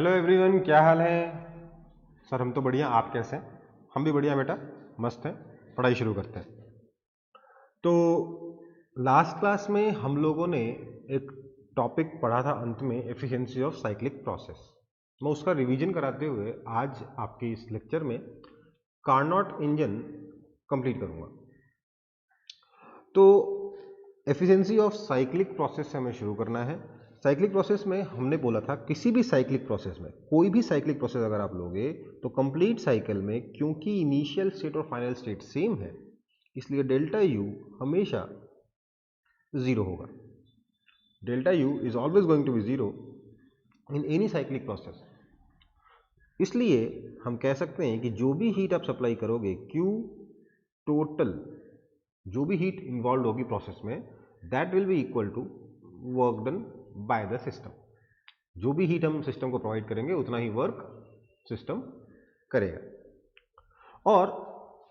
Hello everyone, क्या हाल है sir? हम तो बढ़िया, आप कैसे हैं? हम भी बढ़िया बेटा, मस्त हैं। पढ़ाई शुरू करते हैं। तो लास्ट क्लास में हम लोगों ने एक टॉपिक पढ़ा था अंत में, एफिशिएंसी ऑफ साइक्लिक प्रोसेस। मैं उसका रिवीजन कराते हुए आज आपके इस लेक्चर में कार्नोट इंजन कंप्लीट करूंगा। तो एफिशिएंसी ऑफ साइक्लिक प्रोसेस से हमें शुरू करना है। साइक्लिक प्रोसेस में हमने बोला था किसी भी साइक्लिक प्रोसेस में, कोई भी साइक्लिक प्रोसेस अगर आप लोगे तो कंप्लीट साइकिल में, क्योंकि इनिशियल स्टेट और फाइनल स्टेट सेम है, इसलिए डेल्टा यू हमेशा जीरो होगा। Delta U is always going to be zero in any cyclic process. इसलिए हम कह सकते हैं कि जो भी हीट आप सप्लाई करोगे, क्यू टोटल, जो भी हीट इन्वॉल्व होगी प्रोसेस में, that will be equal to work done by the system. जो भी हीट हम सिस्टम को प्रोवाइड करेंगे उतना ही वर्क सिस्टम करेगा। और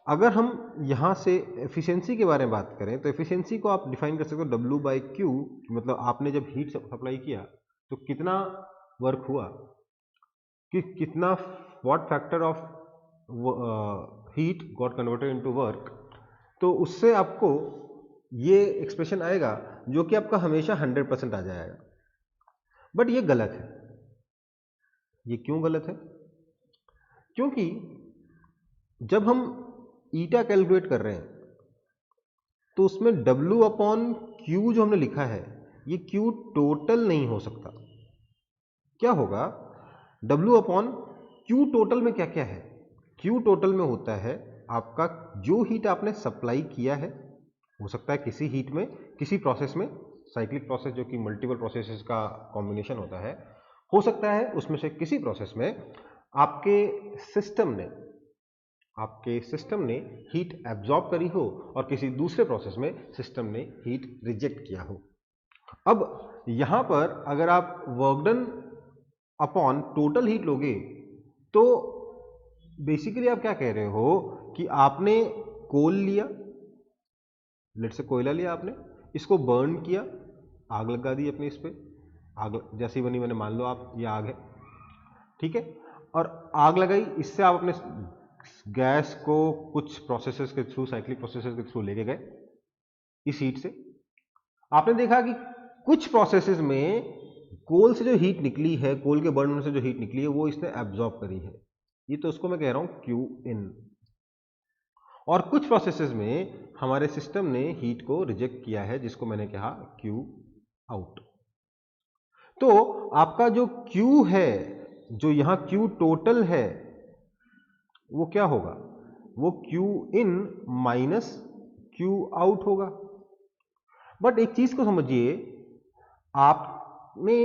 अगर हम यहां से एफिशिएंसी के बारे में बात करें तो एफिशिएंसी को आप डिफाइन कर सकते हो W बाई क्यू। मतलब आपने जब हीट सप्लाई किया तो कितना वर्क हुआ, कि कितना what factor of heat got converted into work. तो उससे आपको ये एक्सप्रेशन आएगा जो कि आपका हमेशा 100% आ जाएगा। बट ये गलत है। ये क्यों गलत है? क्योंकि जब हम ईटा कैलकुलेट कर रहे हैं तो उसमें W अपॉन क्यू जो हमने लिखा है, ये क्यू टोटल नहीं हो सकता। क्या होगा? W अपॉन क्यू टोटल में क्या क्या है? क्यू टोटल में होता है आपका जो हीट आपने सप्लाई किया है, हो सकता है किसी हीट में, किसी प्रोसेस में, साइक्लिक प्रोसेस जो कि मल्टीपल प्रोसेसेस का कॉम्बिनेशन होता है, हो सकता है उसमें से किसी प्रोसेस में आपके सिस्टम ने हीट एब्जॉर्ब करी हो और किसी दूसरे प्रोसेस में सिस्टम ने हीट रिजेक्ट किया हो। अब यहां पर अगर आप work done upon total heat लोगे तो बेसिकली आप क्या कह रहे हो कि आपने कोल लिया, लेट से कोयला लिया आपने, इसको बर्न किया, आग लगा दी अपने इस पे, आग जैसी बनी मैंने, मान लो आप ये आग है, ठीक है, और आग लगाई, इससे आप अपने गैस को कुछ प्रोसेसेस के थ्रू, साइक्लिक प्रोसेसेस के थ्रू लेके गए इस हीट से। आपने देखा कि कुछ प्रोसेसेस में कोल से जो हीट निकली है, कोल के बर्न होने से जो हीट निकली है, वो इसने एब्जॉर्ब करी है। ये तो उसको मैं कह रहा हूं क्यू इन। और कुछ प्रोसेसेस में हमारे सिस्टम ने हीट को रिजेक्ट किया है, जिसको मैंने कहा क्यू आउट। तो आपका जो क्यू है, जो यहां क्यू टोटल है, वो क्या होगा? वो Q in minus Q out होगा। बट एक चीज को समझिए, आपने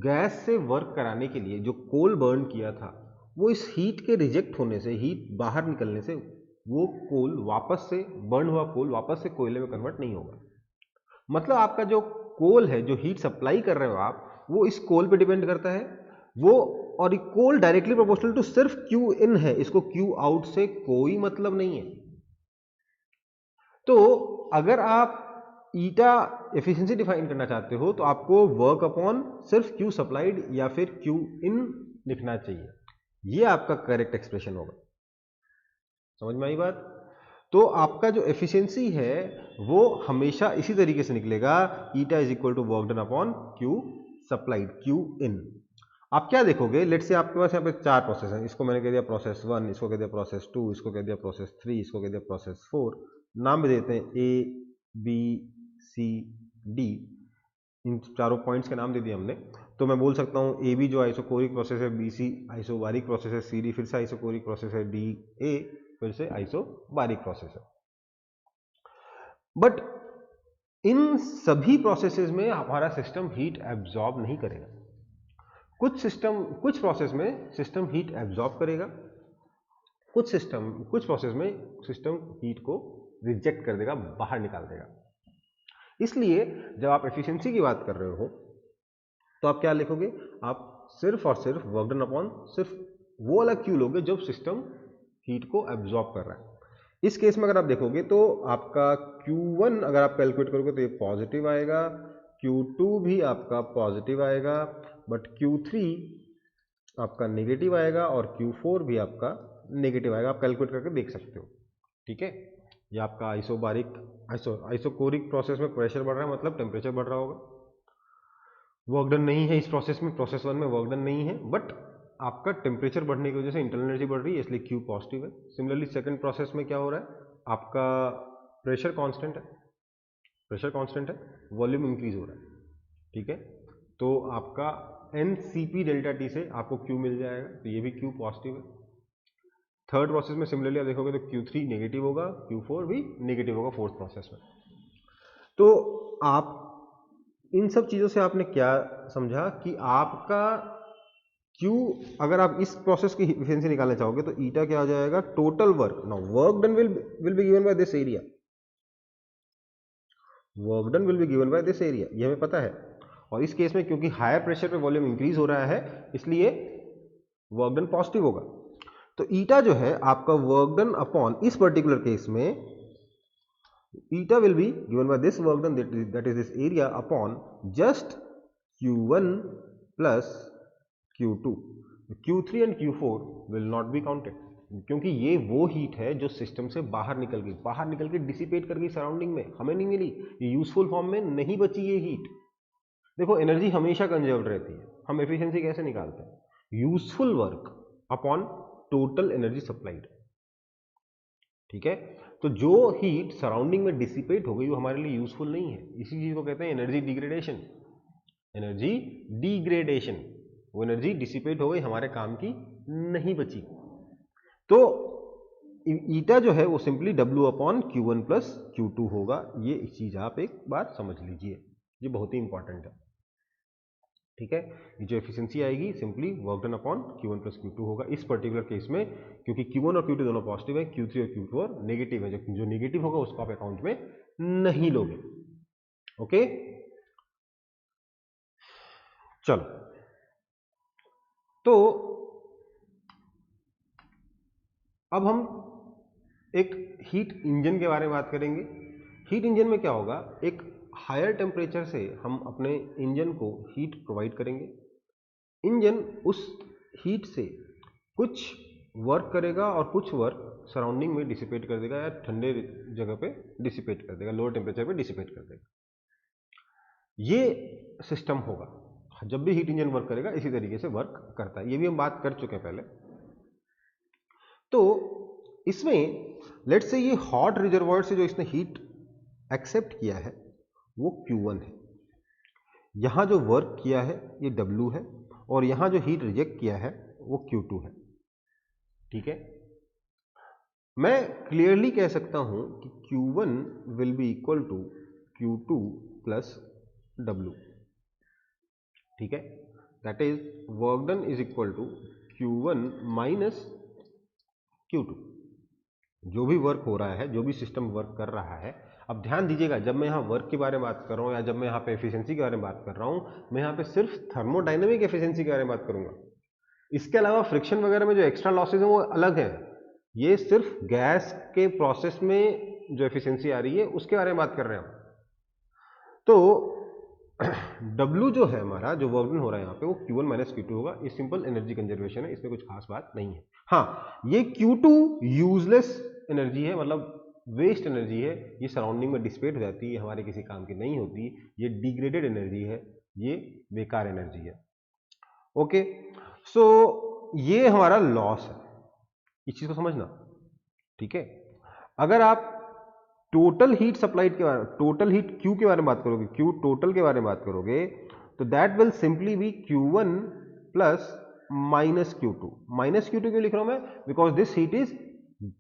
गैस से वर्क कराने के लिए जो कोल बर्न किया था, वो इस हीट के रिजेक्ट होने से, हीट बाहर निकलने से, वो कोल वापस से, बर्न हुआ कोल वापस से कोयले में कन्वर्ट नहीं होगा। मतलब आपका जो कोल है, जो हीट सप्लाई कर रहे हो आप, वो इस कोल पे डिपेंड करता है वो। और ये कोल डायरेक्टली प्रोपोर्शनल टू सिर्फ क्यू इन है, इसको क्यू आउट से कोई मतलब नहीं है। तो अगर आप ईटा एफिशिएंसी डिफाइन करना चाहते हो तो आपको वर्क अपॉन सिर्फ क्यू सप्लाइड या फिर क्यू इन लिखना चाहिए। ये आपका करेक्ट एक्सप्रेशन होगा। समझ में आई बात? तो आपका जो एफिशिएंसी है वो हमेशा इसी तरीके से निकलेगा, eta is equal to work done upon Q supplied, Q in. आप क्या देखोगे, लेट से आपके पास यहाँ पे 4 प्रोसेस हैं, इसको मैंने कह दिया प्रोसेस 1, इसको कह दिया प्रोसेस 2, इसको कह दिया प्रोसेस 3, इसको कह दिया प्रोसेस 4। नाम भी देते हैं ए बी सी डी, इन चारों पॉइंट्स के नाम दे दिए हमने। तो मैं बोल सकता हूँ ए बी जो आइसोकोरिक प्रोसेस है, बी सी आइसोबारिक प्रोसेस है, सी डी फिर से आइसोकोरिक प्रोसेस है, डी ए फिर से आइसोबारिक प्रोसेस है। बट इन सभी प्रोसेसेस में हमारा सिस्टम हीट एब्जॉर्ब नहीं करेगा। कुछ प्रोसेस में सिस्टम हीट एब्जॉर्ब करेगा, कुछ प्रोसेस में सिस्टम हीट को रिजेक्ट कर देगा, बाहर निकाल देगा। इसलिए जब आप एफिशिएंसी की बात कर रहे हो तो आप क्या लिखोगे? आप सिर्फ और सिर्फ वर्क डन अपॉन सिर्फ वो वाला क्यू लोगे जब सिस्टम हीट को एब्जॉर्ब कर रहा है। इस केस में अगर आप देखोगे तो आपका Q1 अगर आप कैलकुलेट करोगे तो ये पॉजिटिव आएगा, Q2 भी आपका पॉजिटिव आएगा, बट Q3 आपका नेगेटिव आएगा और Q4 भी आपका नेगेटिव आएगा। आप कैलकुलेट करके देख सकते हो, ठीक है। ये आपका आइसोकोरिक प्रोसेस में प्रेशर बढ़ रहा है, मतलब टेम्परेचर बढ़ रहा होगा। वर्क डन नहीं है इस प्रोसेस में, प्रोसेस 1 में वर्क डन नहीं है, बट आपका टेम्परेचर बढ़ने की वजह से इंटरनल एनर्जी बढ़ रही है, इसलिए Q पॉजिटिव है। सिमिलरली सेकंड प्रोसेस में क्या हो रहा है, आपका प्रेशर कांस्टेंट है, वॉल्यूम इंक्रीज हो रहा है, ठीक है। तो आपका NCP डेल्टा T से आपको Q मिल जाएगा, तो ये भी Q पॉजिटिव है। थर्ड प्रोसेस में सिमिलरली आप देखोगे तो Q3 नेगेटिव होगा, Q4 भी नेगेटिव होगा फोर्थ प्रोसेस में। तो आप इन सब चीजों से आपने क्या समझा कि आपका Q, अगर आप इस प्रोसेस की एफिशिएंसी निकालना चाहोगे तो ईटा क्या आ जाएगा, total work. Now work done will be given by this area, ये हमें पता है। और इस केस में क्योंकि हायर प्रेशर पे वॉल्यूम इंक्रीज हो रहा है, इसलिए वर्क डन पॉजिटिव होगा। तो ईटा जो है आपका वर्क डन अपॉन, इस पर्टिकुलर केस में eta will be given by this work done, that is this area upon just Q1 plus Q2। Q3 and Q4 will not be counted, क्योंकि ये वो हीट है जो सिस्टम से बाहर निकल गई, डिसिपेट कर गई सराउंडिंग में, हमें नहीं मिली, ये यूजफुल फॉर्म में नहीं बची ये हीट। देखो एनर्जी हमेशा कंजर्व रहती है, हम एफिशिएंसी कैसे निकालते हैं, useful work upon total energy supplied, ठीक है। तो जो हीट सराउंडिंग में डिसिपेट हो गई वो हमारे लिए यूजफुल नहीं है, इसी चीज को कहते हैं एनर्जी डिग्रेडेशन। वो एनर्जी डिसिपेट हो गई, हमारे काम की नहीं बची। तो ईटा जो है वो simply W upon Q1 plus Q2 होगा। ये चीज आप एक बार समझ लीजिए, ये बहुत ही इंपॉर्टेंट है, ठीक है। ये जो एफिशिएंसी आएगी simply work done upon Q1 plus Q2 होगा इस पर्टिकुलर केस में, क्योंकि Q1 और Q2 दोनों पॉजिटिव है, Q3 और Q4 नेगेटिव है। जो नेगेटिव होगा उसको आप अकाउंट में नहीं लोगे, ओके। चलो, तो अब हम एक हीट इंजन के बारे में बात करेंगे। हीट इंजन में क्या होगा, एक हायर टेम्परेचर से हम अपने इंजन को हीट प्रोवाइड करेंगे। इंजन उस हीट से कुछ वर्क करेगा और कुछ वर्क सराउंडिंग में डिसिपेट कर देगा, या ठंडे जगह पे डिसिपेट कर देगा, लोअर टेम्परेचर पे डिसिपेट कर देगा। ये सिस्टम होगा, जब भी हीट इंजन वर्क करेगा इसी तरीके से वर्क करता है, ये भी हम बात कर चुके हैं पहले। तो इसमें लेट्स से ये हॉट रिजर्वॉयर से जो इसने हीट एक्सेप्ट किया है वो Q1 है, यहां जो वर्क किया है ये W है, और यहां जो हीट रिजेक्ट किया है वो Q2 है, ठीक है। मैं क्लियरली कह सकता हूं कि Q1 will be equal to Q2 plus W, ठीक है। That is work done is equal to Q1 minus Q2। जो भी वर्क हो रहा है, जो भी सिस्टम वर्क कर रहा है, अब ध्यान दीजिएगा, जब मैं यहाँ वर्क के बारे में बात कर रहा हूँ या जब मैं यहाँ पे एफिशिएंसी के बारे में बात कर रहा हूँ, मैं यहाँ पे सिर्फ थर्मोडायनेमिक एफिशिएंसी के बारे में बात करूंगा। इसके अलावा फ्रिक्शन वगैरह में जो एक्स्ट्रा लॉसेज हैं वो अलग है। ये सिर्फ गैस के प्रोसेस में जो एफिशिएंसी आ रही है उसके बारे में बात कर रहे हैं हम। तो W जो है हमारा, जो वर्क डन हो रहा है यहाँ पे, वो Q1 माइनस Q2 होगा। ये सिंपल एनर्जी कंजर्वेशन है, इसमें कुछ खास बात नहीं है। हाँ, ये Q2 यूजलेस एनर्जी है, मतलब वेस्ट एनर्जी है, ये सराउंडिंग में डिसिपेट हो जाती है, हमारे किसी काम की नहीं होती, ये डिग्रेडेड एनर्जी है, ये बेकार एनर्जी है, ओके। सो ये हमारा लॉस है, इस चीज को समझना, ठीक है। अगर आप टोटल हीट सप्लाइड के बारे में, टोटल हीट Q के बारे में बात करोगे, Q टोटल के बारे में बात करोगे, तो that will simply be Q1 plus minus Q2। Minus Q2 क्यों लिख रहा हूं मैं, because this heat is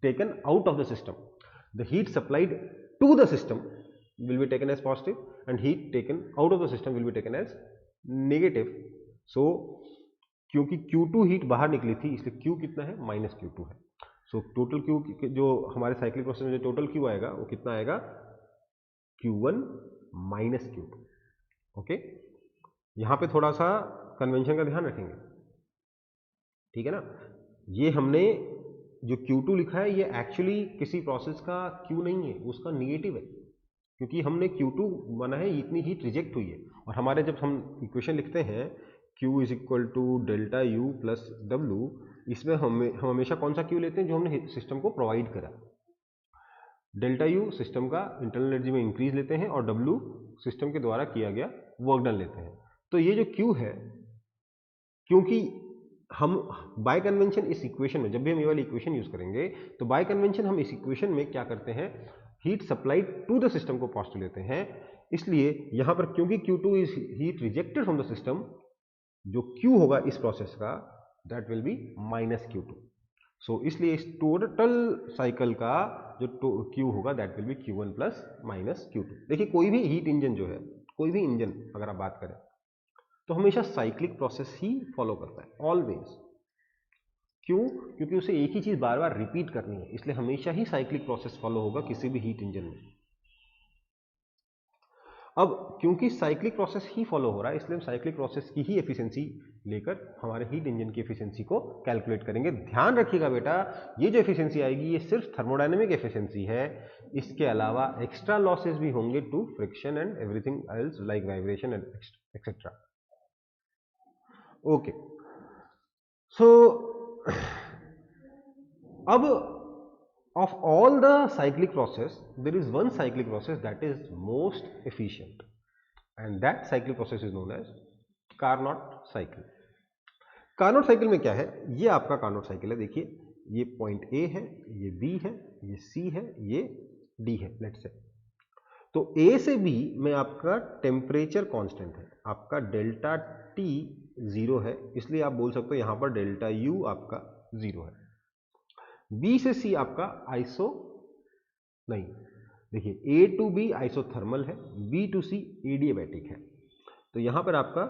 taken out of the system. The heat supplied to the system will be taken as positive and heat taken out of the system will be taken as negative. So क्योंकि Q2 heat बाहर निकली थी, इसलिए Q कितना है, minus Q2 है। So total Q जो हमारे साइक्लिक प्रोसेस में जो टोटल Q आएगा वो कितना आएगा, Q1 माइनस Q2, ओके। यहां पे थोड़ा सा कन्वेंशन का ध्यान रखेंगे, ठीक है ना। ये हमने जो Q2 लिखा है ये एक्चुअली किसी प्रोसेस का Q नहीं है, उसका निगेटिव है, क्योंकि हमने Q2 माना है इतनी हीट रिजेक्ट हुई है। और हमारे जब हम इक्वेशन लिखते हैं Q is equal to delta U plus W, इसमें हम हमेशा कौन सा Q लेते हैं, जो हमने सिस्टम को प्रोवाइड करा। डेल्टा U सिस्टम का इंटरनल एनर्जी में इंक्रीज लेते हैं और W सिस्टम के द्वारा किया गया वर्क डन लेते हैं। तो ये जो Q है, क्योंकि हम बाय कन्वेंशन इस इक्वेशन में, जब भी हम ये वाली इक्वेशन यूज करेंगे तो बाय कन्वेंशन हम इस इक्वेशन में क्या करते हैं, heat supplied to the system को पोस्टुलेट लेते हैं। इसलिए यहां पर क्योंकि Q2 is heat rejected from the system, जो Q होगा इस प्रोसेस का that will be minus Q2। So इसलिए इस टोटल साइकिल का जो Q होगा that will be Q1 plus minus Q2। देखिए कोई भी हीट इंजन जो है, कोई भी इंजन अगर आप बात करें तो हमेशा साइक्लिक प्रोसेस ही फॉलो करता है, ऑलवेज। क्यों? क्योंकि उसे एक ही चीज बार बार रिपीट करनी है, इसलिए हमेशा ही साइक्लिक प्रोसेस फॉलो होगा किसी भी हीट इंजन में। अब क्योंकि साइक्लिक प्रोसेस ही फॉलो हो रहा है, इसलिए हम साइक्लिक प्रोसेस की ही एफिशिएंसी लेकर हमारे हीट इंजन की एफिशिएंसी को कैलकुलेट करेंगे। ध्यान रखिएगा बेटा, ये जो एफिशिएंसी आएगी ये सिर्फ थर्मोडायनेमिक एफिशिएंसी है, इसके अलावा एक्स्ट्रा लॉसेस भी होंगे to friction and everything else like vibration and etcetera. Okay, so अब of all the cyclic process there is one cyclic process that is most efficient and that cyclic process is known as Carnot cycle। Carnot cycle में क्या है, ये आपका Carnot cycle है। देखिए ये point A है, ये B है, ये C है, ये D है लेट्स से। तो A से B में आपका टेम्परेचर कांस्टेंट है, आपका डेल्टा T 0 है, इसलिए आप बोल सकते हो यहां पर डेल्टा U आपका 0 है। B से C आपका आइसो नहीं, देखिए A टू B आइसोथर्मल है, B टू C एडियाबैटिक है, तो यहां पर आपका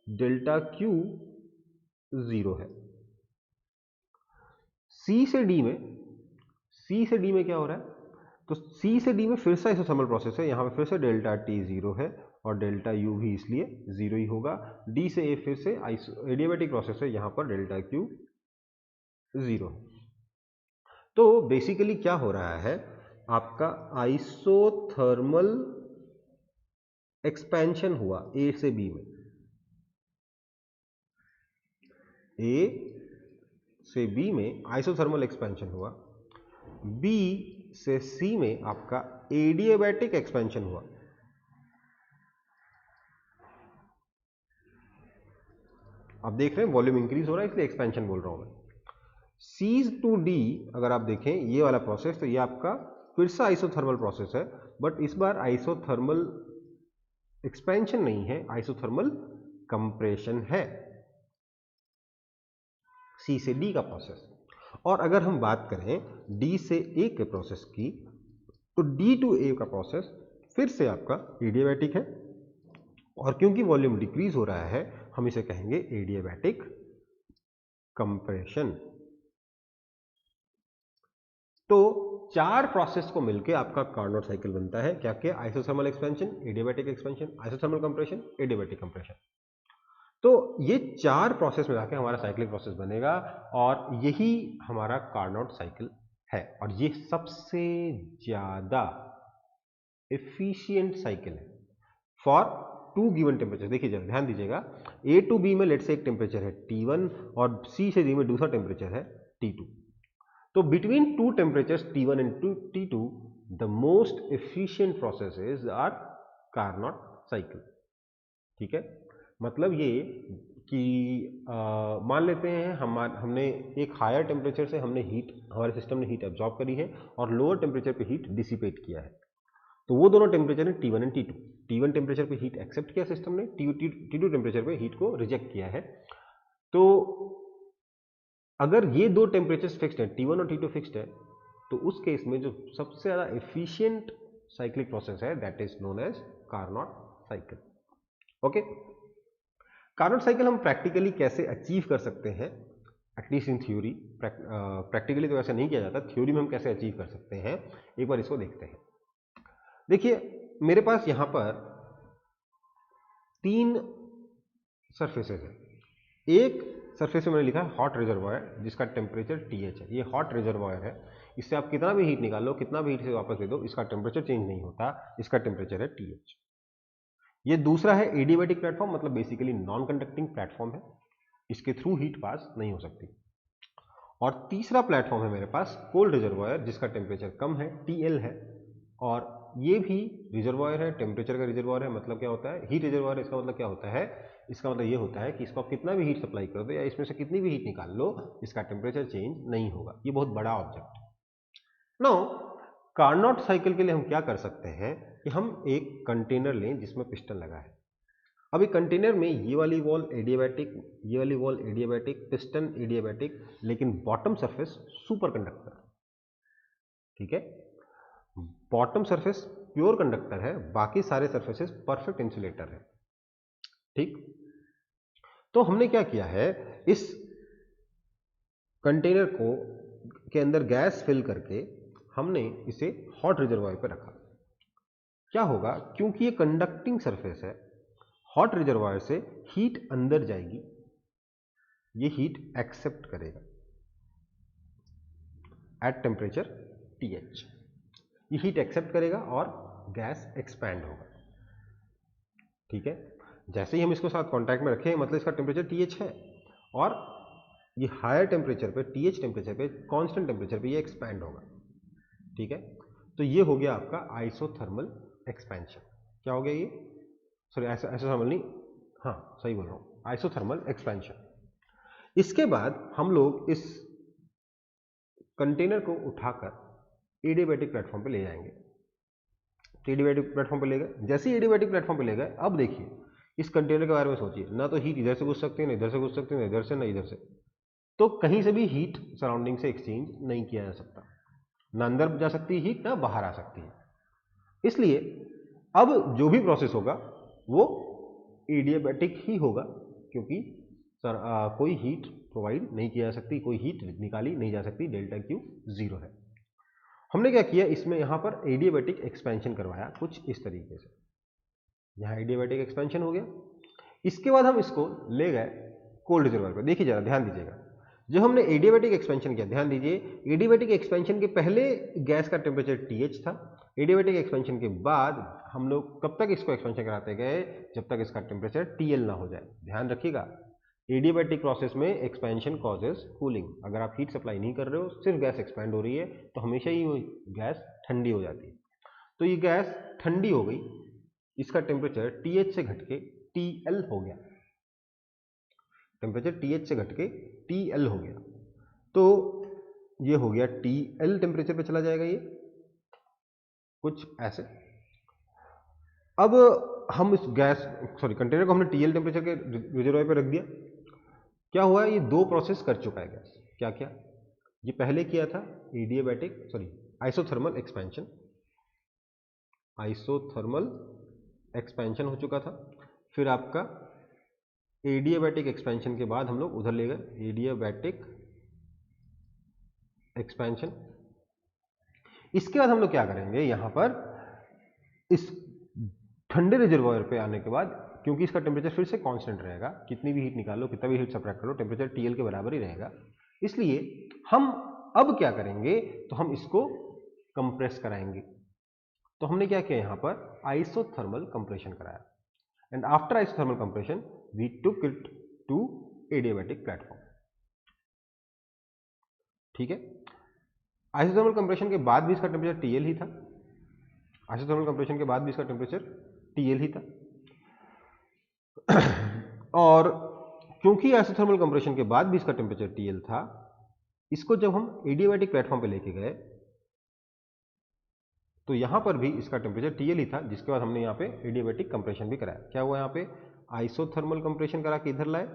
डेल्टा Q 0 है। C से D में क्या हो रहा है, तो C से D में फिर से आइसोथर्मल प्रोसेस है, यहां पर फिर से डेल्टा T 0 है और डेल्टा U भी इसलिए 0 ही होगा। D से A फिर से एडियाबैटिक प्रोसेस है, यहां पर डेल्टा Q 0 है। तो बेसिकली क्या हो रहा है, आपका आइसोथर्मल एक्सपेंशन हुआ A से B में, A से B में आइसोथर्मल एक्सपेंशन हुआ, B से C में आपका एडियाबैटिक एक्सपेंशन हुआ। आप देख रहे हैं वॉल्यूम इंक्रीज हो रहा है, इसलिए एक्सपेंशन बोल रहा हूं मैं। C टू D अगर आप देखें ये वाला प्रोसेस, तो ये आपका फिर से आइसोथर्मल प्रोसेस है, बट इस बार आइसोथर्मल एक्सपेंशन नहीं है, आइसोथर्मल कंप्रेशन है C से D का प्रोसेस। और अगर हम बात करें D से A के प्रोसेस की, तो D टू A का प्रोसेस फिर से आपका एडियाबैटिक है, और क्योंकि वॉल्यूम डिक्रीज हो रहा है हम इसे कहेंगे एडियाबैटिक कंप्रेशन। तो चार प्रोसेस को मिलकर आपका कार्नोट साइकिल बनता है। क्या क्या? Isothermal expansion, adiabatic expansion, isothermal compression, adiabatic compression. तो ये चार प्रोसेस मिला के हमारा साइक्लिक प्रोसेस बनेगा और यही हमारा कार्नोट साइकिल है, और ये सबसे ज्यादा एफिशिएंट साइकिल है फॉर टू गिवन टेम्परेचर। देखिए जरा ध्यान दीजिएगा, ए टू बी में लेट से एक टेम्परेचर है T1 और C से D में दूसरा टेम्परेचर है T2। तो between two temperatures T1 and T2 the most efficient processes are Carnot cycle. ठीक है, मतलब ये कि मान लेते हैं हमने एक हायर टेम्परेचर से हमने हीट, हमारे सिस्टम ने हीट एब्जॉर्ब करी है और लोअर टेम्परेचर पे हीट डिसिपेट किया है। तो वो दोनों टेम्परेचर है T1 and T2। T1 temperature पे हीट एक्सेप्ट किया सिस्टम ने, T2 टेम्परेचर पे हीट को रिजेक्ट किया है। तो अगर ये दो टेम्परेचर फिक्स्ड है, T1 और T2 फिक्स्ड है, तो उस केस में जो सबसे ज्यादा एफिशिएंट साइक्लिक प्रोसेस है that is known as Carnot cycle. Okay, Carnot cycle हम प्रैक्टिकली कैसे अचीव कर सकते हैं, एटलीस्ट इन थ्योरी। प्रैक्टिकली तो ऐसा नहीं किया जाता, थ्योरी में हम कैसे अचीव कर सकते हैं एक बार इसको देखते हैं। देखिए मेरे पास यहां पर तीन सरफेसेस है। एक सरफेस में मैंने लिखा है हॉट रिजर्वायर जिसका टेम्परेचर TH है। ये हॉट रिजर्वायर है, इससे आप कितना भी हीट निकालो, कितना भी हीट से वापस दे दो, इसका टेम्परेचर चेंज नहीं होता, इसका टेम्परेचर है TH। ये दूसरा है एडियाबैटिक प्लेटफॉर्म, मतलब बेसिकली नॉन कंडक्टिंग प्लेटफॉर्म है, इसके थ्रू हीट पास नहीं हो सकती। और तीसरा प्लेटफॉर्म है मेरे पास कोल्ड रिजर्वायर, जिसका टेम्परेचर कम है, TL है, और ये भी रिजर्वायर है, टेम्परेचर का रिजर्वायर है। मतलब क्या होता है, हीट रिजर्वायर, इसका मतलब क्या होता है, इसका मतलब ये होता है कि इसको आप कितना भी हीट सप्लाई कर दो या इसमें से कितनी भी हीट निकाल लो, इसका टेम्परेचर चेंज नहीं होगा। ये बहुत बड़ा ऑब्जेक्ट है। नाउ कार्नोट साइकिल के लिए हम क्या कर सकते हैं कि हम एक कंटेनर लें जिसमें पिस्टन लगा है। अब एक कंटेनर में ये वाली वॉल एडियाबैटिक, ये वाली वॉल एडियाबैटिक, पिस्टन एडियाबैटिक, लेकिन बॉटम सरफेस सुपर कंडक्टर, ठीक है। बॉटम सरफेस प्योर कंडक्टर है, बाकी सारे सरफेसेस परफेक्ट इंसुलेटर है, ठीक। तो हमने क्या किया है, इस कंटेनर को के अंदर गैस फिल करके हमने इसे हॉट रिजर्वायर पर रखा। क्या होगा, क्योंकि ये कंडक्टिंग सरफेस है, हॉट रिजर्वायर से हीट अंदर जाएगी, ये हीट एक्सेप्ट करेगा एट टेम्परेचर TH, ये हीट एक्सेप्ट करेगा और गैस एक्सपैंड होगा, ठीक है। जैसे ही हम इसको साथ कांटेक्ट में रखें, मतलब इसका टेम्परेचर TH है और ये हायर टेम्परेचर पे, TH टेम्परेचर पे, कांस्टेंट टेम्परेचर पे ये एक्सपैंड होगा, ठीक है। तो ये हो गया आपका आइसोथर्मल एक्सपेंशन। क्या हो गया ये, सॉरी आइसोथर्मल नहीं, हाँ सही बोल रहा हूँ, आइसोथर्मल एक्सपेंशन। इसके बाद हम लोग इस कंटेनर को उठाकर एडियाबैटिक प्लेटफॉर्म पे ले जाएंगे। तो एडियाबैटिक प्लेटफॉर्म पे ले गए, जैसे ही एडियाबैटिक प्लेटफॉर्म पे ले गए, अब देखिए इस कंटेनर के बारे में सोचिए, ना तो हीट इधर से घुस सकती है, ना इधर से घुस सकती है, ना इधर से, ना इधर से, तो कहीं से भी हीट सराउंडिंग से एक्सचेंज नहीं किया जा सकता, ना अंदर जा सकती है हीट, ना बाहर आ सकती है। इसलिए अब जो भी प्रोसेस होगा वो एडियाबैटिक ही होगा, क्योंकि कोई हीट प्रोवाइड नहीं किया जा सकती, कोई हीट निकाली नहीं जा सकती, डेल्टा Q 0 है। हमने क्या किया, इसमें यहां पर एडियाबैटिक एक्सपेंशन करवाया कुछ इस तरीके से, यहां एडियाबैटिक एक्सपेंशन हो गया। इसके बाद हम इसको ले गए कोल्ड रिजर्वायर पर। देखिए जरा ध्यान दीजिएगा, जो हमने एडियाबैटिक एक्सपेंशन किया, ध्यान दीजिए, एडियाबैटिक एक्सपेंशन के पहले गैस का टेम्परेचर TH था, एडियाबैटिक एक्सपेंशन के बाद हम लोग कब तक इसको एक्सपेंशन कराते गए, जब तक इसका टेम्परेचर TL ना हो जाए। ध्यान रखिएगा, एडियाबैटिक प्रोसेस में एक्सपेंशन कॉजेस कूलिंग, अगर आप हीट सप्लाई नहीं कर रहे हो, सिर्फ गैस एक्सपेंड हो रही है, तो हमेशा ही वो गैस ठंडी हो जाती है। तो ये गैस ठंडी हो गई, इसका टेम्परेचर TH से घटके TL हो गया, टेम्परेचर TH से घटके TL हो गया, तो ये हो गया TL टेम्परेचर पे चला जाएगा, ये कुछ ऐसे। अब हम इस कंटेनर को हमने TL टेम्परेचर के रिजर्वायर पे रख दिया। क्या हुआ, ये दो प्रोसेस कर चुका है गैस। क्या क्या, ये पहले किया था आइसोथर्मल एक्सपेंशन, आइसोथर्मल एक्सपेंशन हो चुका था। फिर आपका एडियाबैटिक एक्सपेंशन के बाद हम लोग उधर ले गए एडियाबैटिक एक्सपेंशन। इसके बाद हम लोग क्या करेंगे, यहां पर इस ठंडे रिजर्वायर पे आने के बाद, क्योंकि इसका टेम्परेचर फिर से कांस्टेंट रहेगा, कितनी भी हीट निकालो, कितना भी हीट सब्ट्रैक्ट करो, टेम्परेचर TL के बराबर ही रहेगा। इसलिए हम अब क्या करेंगे, तो हम इसको कंप्रेस कराएंगे। तो हमने क्या किया, यहां पर आइसोथर्मल कंप्रेशन कराया, and after isothermal compression we took it to adiabatic platform, ठीक है। आइसोथर्मल कंप्रेशन के बाद भी इसका टेम्परेचर TL ही था, आइसोथर्मल कंप्रेशन के बाद भी इसका टेम्परेचर TL ही था। और क्योंकि आइसोथर्मल कंप्रेशन के बाद भी इसका टेम्परेचर TL था, इसको जब हम एडियाबैटिक प्लेटफॉर्म पे लेके गए, तो यहां पर भी इसका टेम्परेचर TL ही था, जिसके बाद हमने यहां पे एडियाबैटिक कंप्रेशन भी कराया। क्या हुआ, यहां पे आइसोथर्मल कंप्रेशन करा के इधर लाए,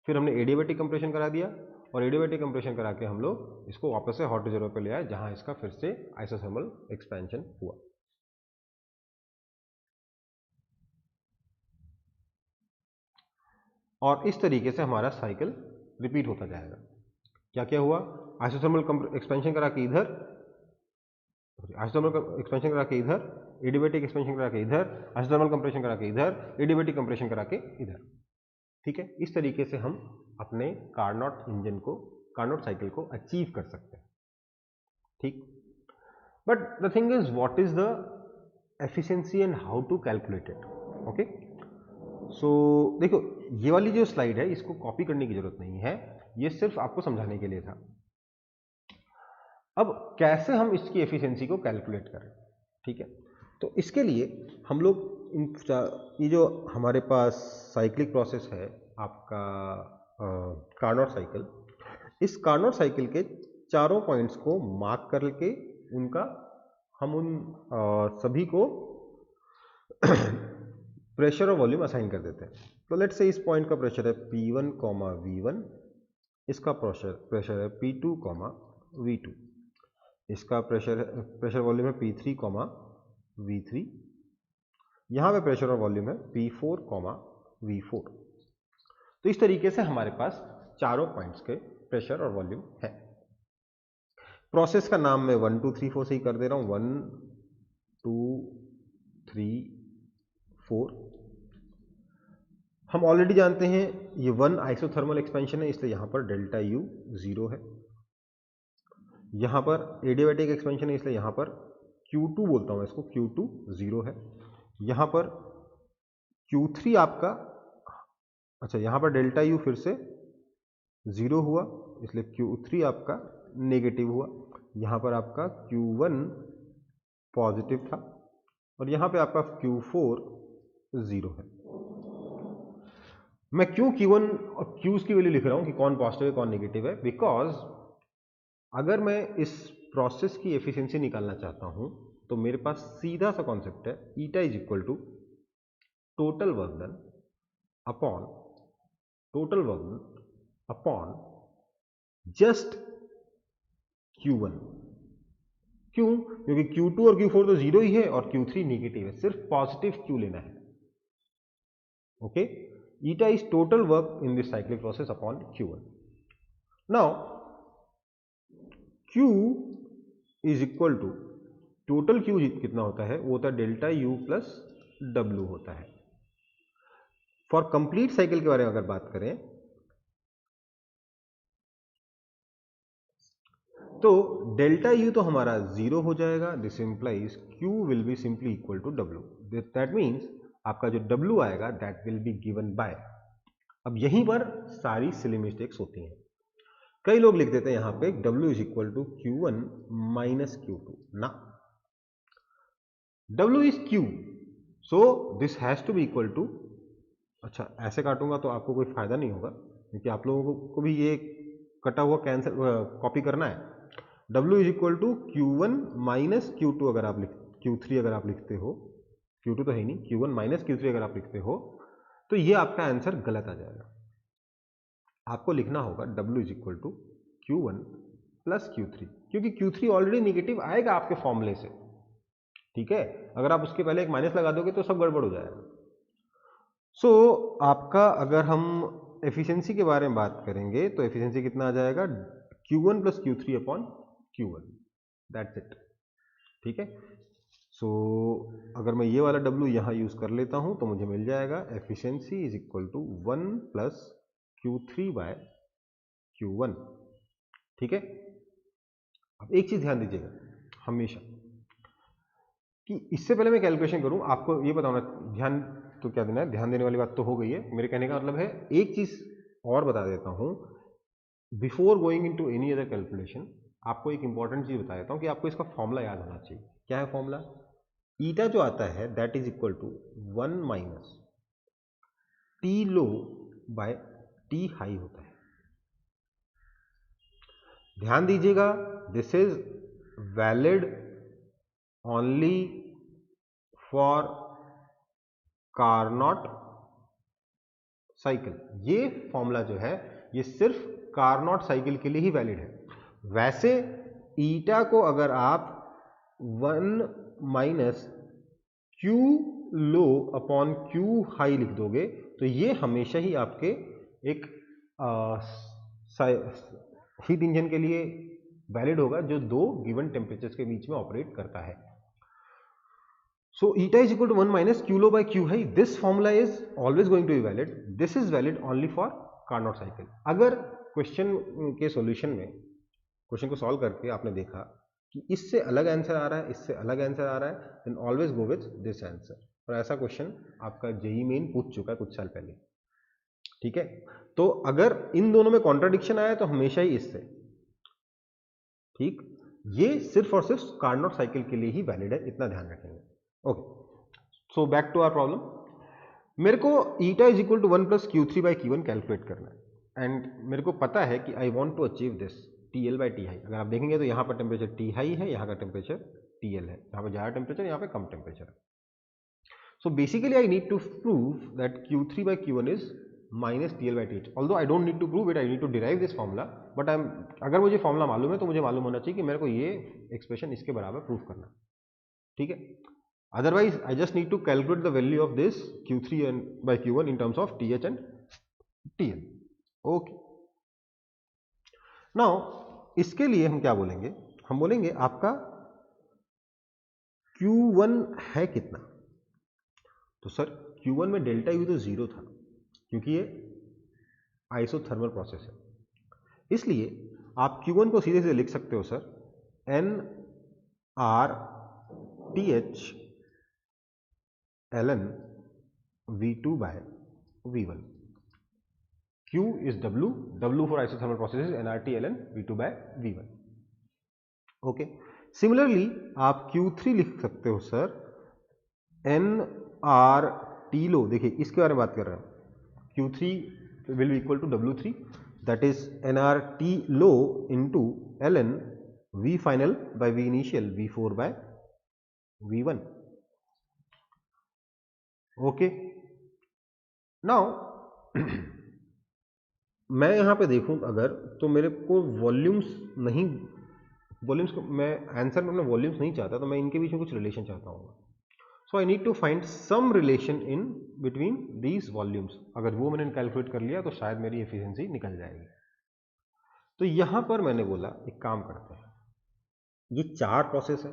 फिर हमने एडियाबैटिक कंप्रेशन करा दिया, और एडियाबैटिक कंप्रेशन करा के हम लोग इसको वापस से हॉट रिजर्वायर पे ले आए, जहां इसका फिर से आइसोथर्मल एक्सपेंशन हुआ। और इस तरीके से हमारा साइकिल रिपीट होता जाएगा। क्या क्या हुआ, आइसोथर्मल एक्सपेंशन करा के इधर, आइसोथर्मल एक्सपेंशन करा के इधर, एडियाबैटिक एक्सपेंशन करा के इधर, आइसोथर्मल कंप्रेशन करा के इधर, एडियाबैटिक कंप्रेशन करा के इधर, ठीक है। इस तरीके से हम अपने कार्नोट साइकिल को अचीव कर सकते हैं, ठीक। But the thing is, what is the efficiency and how to calculate it. Okay, so देखो ये वाली जो स्लाइड है इसको कॉपी करने की जरूरत नहीं है, ये सिर्फ आपको समझाने के लिए था। अब कैसे हम इसकी एफिशिएंसी को कैलकुलेट करें, ठीक है, तो इसके लिए हम लोग ये जो हमारे पास साइक्लिक प्रोसेस है आपका कार्नोट साइकिल, इस कार्नोट साइकिल के चारों पॉइंट्स को मार्क करके उनका हम उन सभी को प्रेशर और वॉल्यूम असाइन कर देते हैं। तो लेट्स से इस पॉइंट का प्रेशर है P1, V1, इसका प्रेशर है P2, V2, इसका प्रेशर वॉल्यूम है P3, V3, यहाँ पे प्रेशर और वॉल्यूम है P4, V4। तो इस तरीके से हमारे पास चारों पॉइंट्स के प्रेशर और वॉल्यूम है। प्रोसेस का नाम मैं 1 2 3 4 से ही कर दे रहा हूं, 1 2 3 4। हम ऑलरेडी जानते हैं ये 1 आइसोथर्मल एक्सपेंशन है, इसलिए यहां पर डेल्टा U 0 है। यहां पर एडियाबैटिक एक्सपेंशन है, इसलिए यहां पर Q2 बोलता हूं इसको, Q2 0 है। यहां पर Q3 आपका, अच्छा यहां पर डेल्टा U फिर से 0 हुआ, इसलिए Q3 आपका नेगेटिव हुआ। यहां पर आपका Q1 पॉजिटिव था और यहां पे आपका Q4 0 है। मैं क्यों Q1 और Q's की वैल्यू लिख रहा हूं कि कौन पॉजिटिव है कौन नेगेटिव है, बिकॉज अगर मैं इस प्रोसेस की एफिशिएंसी निकालना चाहता हूं तो मेरे पास सीधा सा कॉन्सेप्ट है, eta is equal to total work done upon just Q1। क्यों? क्योंकि Q2 और Q4 तो 0 ही है और Q3 नेगेटिव है, सिर्फ पॉजिटिव Q लेना है। Okay, eta is total work in this cyclic process upon Q1। Now Q is equal to total Q कितना होता है, वो होता है डेल्टा U प्लस W होता है। फॉर कंप्लीट साइकिल के बारे में अगर बात करें तो डेल्टा U तो हमारा 0 हो जाएगा, this implies Q will be simply equal to W। That means आपका जो W आएगा that will be given by. अब यहीं पर सारी सिली मिस्टेक्स होती हैं। कई लोग लिख देते हैं यहां पे W is equal to Q1 minus Q2 ना, W is Q, so this has to be equal to, अच्छा ऐसे काटूंगा तो आपको कोई फायदा नहीं होगा क्योंकि आप लोगों को भी ये कटा हुआ कैंसिल कॉपी करना है। W is equal to Q1 minus Q2 अगर आप Q3 अगर आप लिखते हो, Q2 तो है नहीं, Q1 माइनस Q3 अगर आप लिखते हो तो ये आपका आंसर गलत आ जाएगा। आपको लिखना होगा W is equal to Q1 plus Q3, क्योंकि Q3 ऑलरेडी नेगेटिव आएगा आपके फॉर्मूले से, ठीक है। अगर आप उसके पहले एक माइनस लगा दोगे तो सब गड़बड़ हो जाएगा। सो आपका अगर हम एफिशिएंसी के बारे में बात करेंगे तो एफिशिएंसी कितना आ जाएगा, Q1 plus Q3 upon Q1, that's it, ठीक है। सो अगर मैं ये वाला W यहां यूज कर लेता हूं तो मुझे मिल जाएगा efficiency is equal to 1 plus Q3 by Q1, ठीक है। अब एक चीज ध्यान दीजिएगा हमेशा कि इससे पहले मैं कैलकुलेशन करूं आपको ये बताना, ध्यान तो क्या देना है, ध्यान देने वाली बात तो हो गई है। मेरे कहने का मतलब है एक चीज और बता देता हूं, before going into any other calculation आपको एक इंपॉर्टेंट चीज बता देता हूं कि आपको इसका फॉर्मूला याद होना चाहिए। क्या है फॉर्मूला? ईटा जो आता है that is equal to 1 minus T low by T high होता है। ध्यान दीजिएगा, this is valid only for Carnot cycle. ये फॉर्मूला जो है ये सिर्फ कार्नोट साइकिल के लिए ही वैलिड है। वैसे ईटा को अगर आप 1 माइनस Q लो अपॉन Q हाई लिख दोगे तो ये हमेशा ही आपके एक हीट इंजन के लिए वैलिड होगा जो दो गिवन टेम्परेचर्स के बीच में ऑपरेट करता है। So eta is equal to 1 minus Q low by Q high. This formula is always going to be valid. This is valid only for Carnot cycle. अगर क्वेश्चन के solution में question को solve करके आपने देखा कि इससे अलग आंसर आ रहा है, इससे अलग आंसर आ रहा है, then always go with this answer. और ऐसा क्वेश्चन आपका जेईई मेन पूछ चुका है कुछ साल पहले, ठीक है। तो अगर इन दोनों में कॉन्ट्राडिक्शन आया तो हमेशा ही इससे, ठीक, ये सिर्फ और सिर्फ कार्नोट साइकिल के लिए ही वैलिड है, इतना ध्यान रखेंगे। Okay, so back to our problem. मेरे को eta is equal to 1 plus क्यू3 बाई क्यू1 कैलकुलेट करना है, एंड मेरे को पता है कि I want to achieve this T L by T high. अगर आप देखेंगे तो यहाँ पर टेम्परेचर टी हाई है, यहाँ का टेम्परेचर टी एल है, यहाँ पर ज़्यादा टेम्परेचर, यहाँ पे कम टेम्परेचर है। So basically I need to prove that क्यू3 by Q one is minus T L by T H. Although I don't need to prove it, I need to derive this formula, but अगर मुझे formula मालूम है तो मुझे मालूम होना चाहिए कि मेरे को ये एक्सप्रेशन इसके बराबर प्रूव करना, ठीक है। Otherwise, I just need to calculate the value of this Q3 and by Q1 in terms of TH and TL. Okay. Now, इसके लिए हम क्या बोलेंगे? हम बोलेंगे आपका Q1 है कितना? तो सर Q1 में डेल्टा U तो 0 था, क्योंकि ये आइसोथर्मल प्रोसेस है। इसलिए आप Q1 को सीधे सीधे लिख सकते हो sir NRTH ln V2 by V1. Q is W, W for isothermal processes, nRT ln V2 by V1. Okay, similarly आप Q3 लिख सकते हो सर nRT लो, देखिए इसके बारे में बात कर रहे हैं। Q3 will be equal to W3, that is nRT low into ln V final by V initial V4 by V1. Okay, now मैं यहाँ पे देखूँ अगर, तो मेरे को वॉल्यूम्स नहीं, वॉल्यूम्स को मैं आंसर में अपना वॉल्यूम्स नहीं चाहता, तो मैं इनके बीच में कुछ रिलेशन चाहता हूँ। So I need to find some relation in between these volumes. अगर वो मैंने कैलकुलेट कर लिया तो शायद मेरी एफिशिएंसी निकल जाएगी। तो यहाँ पर मैंने बोला एक काम करते हैं, ये 4 प्रोसेस है,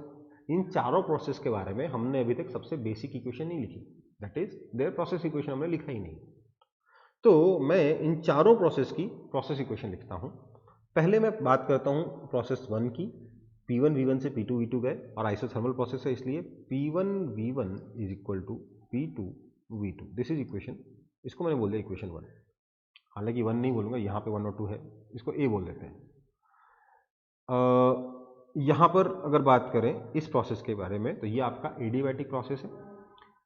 इन चारों प्रोसेस के बारे में हमने अभी तक सबसे बेसिक इक्वेशन नहीं लिखी, that is their process equation हमने लिखा ही नहीं। तो मैं इन चारों प्रोसेस की प्रोसेस इक्वेशन लिखता हूं। पहले मैं बात करता हूं प्रोसेस 1 की, P1 V1 से P2 V2 गए, और आइसोथर्मल प्रोसेस है इसलिए P1 V1 is equal to P2 V2, this is equation. इसको मैंने बोल दिया इक्वेशन 1, हालांकि 1 नहीं बोलूंगा, यहाँ पे 1 और 2 है, इसको A बोल देते हैं। यहाँ पर अगर बात करें इस प्रोसेस के बारे में, तो ये आपका एडियाबैटिक प्रोसेस है।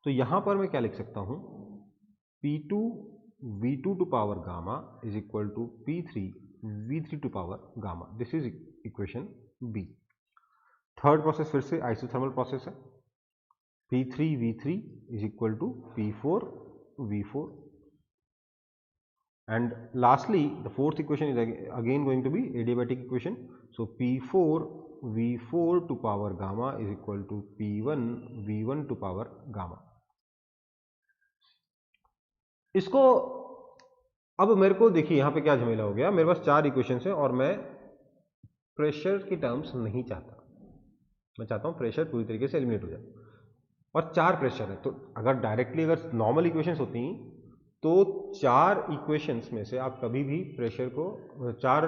तो यहाँ पर मैं क्या लिख सकता हूँ, P2 V2 to power gamma is equal to P3 V3 to power gamma, this is equation B. Third process फिर से आइसोथर्मल प्रोसेस है, P3 V3 is equal to P4 V4, and lastly the fourth equation is again going to be adiabatic equation. So P4 V4 to power gamma is equal to P1 V1 to power gamma. इसको अब मेरे को देखिए यहाँ पे क्या झमेला हो गया, मेरे पास 4 इक्वेशंस हैं और मैं प्रेशर की टर्म्स नहीं चाहता, मैं चाहता हूँ प्रेशर पूरी तरीके से एलिमिनेट हो जाए, और 4 प्रेशर है। तो अगर डायरेक्टली अगर नॉर्मल इक्वेशंस होती तो 4 इक्वेशंस में से आप कभी भी प्रेशर को 4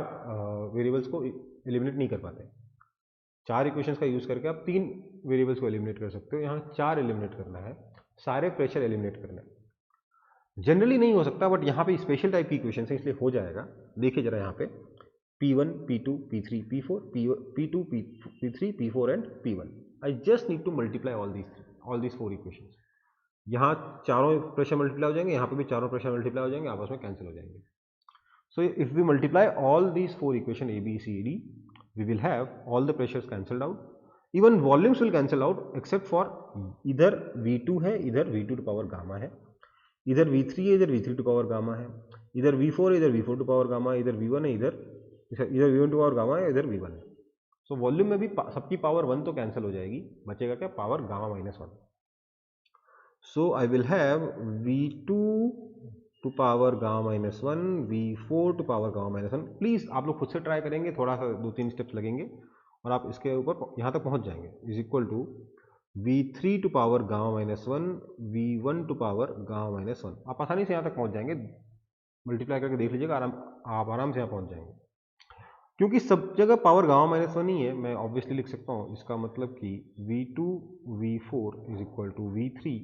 वेरिएबल्स को एलिमिनेट नहीं कर पाते। 4 इक्वेशंस का यूज करके आप 3 वेरिएबल्स को एलिमिनेट कर सकते हो, यहाँ 4 एलिमिनेट करना है, सारे प्रेशर एलिमिनेट करना है। जनरली नहीं हो सकता, बट यहाँ पे स्पेशल टाइप की इक्वेशन है इसलिए हो जाएगा। देखिए जरा यहाँ पे P1 P2 P3 P4 P2 P3 P4 and P1, I just need to multiply all these 4 equations. यहाँ चारों प्रेशर मल्टीप्लाई हो जाएंगे, यहाँ पे भी चारों प्रेशर मल्टीप्लाई हो जाएंगे, आपस में कैंसिल हो जाएंगे। So if we multiply all these 4 equation A B C D, we will have all the pressures cancelled out, even volumes will cancel out except for इधर V2 है, इधर V2 to power gamma है, इधर V3 है, इधर V3 to power gamma है, इधर V4 है, इधर V4 to power gamma है, इधर V1 है, इधर V1 to power gamma है, इधर V1 है। सो वॉल्यूम में भी सबकी पावर 1 तो कैंसिल हो जाएगी, बचेगा क्या, power gamma minus 1। So I will have V2 to power gamma minus 1, V4 to power gamma minus 1। Please आप लोग खुद से ट्राई करेंगे, थोड़ा सा 2-3 स्टेप्स लगेंगे और आप इसके ऊपर यहाँ तक पहुँच जाएंगे। Is equal to V3 to power gamma minus 1, V1 to power gamma minus 1। आप आसानी से यहाँ तक पहुँच जाएंगे, मल्टीप्लाई करके देख लीजिएगा, आप आराम से यहाँ पहुँच जाएंगे। क्योंकि सब जगह पावर गामा माइनस वन ही है, मैं ऑब्वियसली लिख सकता हूँ इसका मतलब कि V2 V4 is equal to V3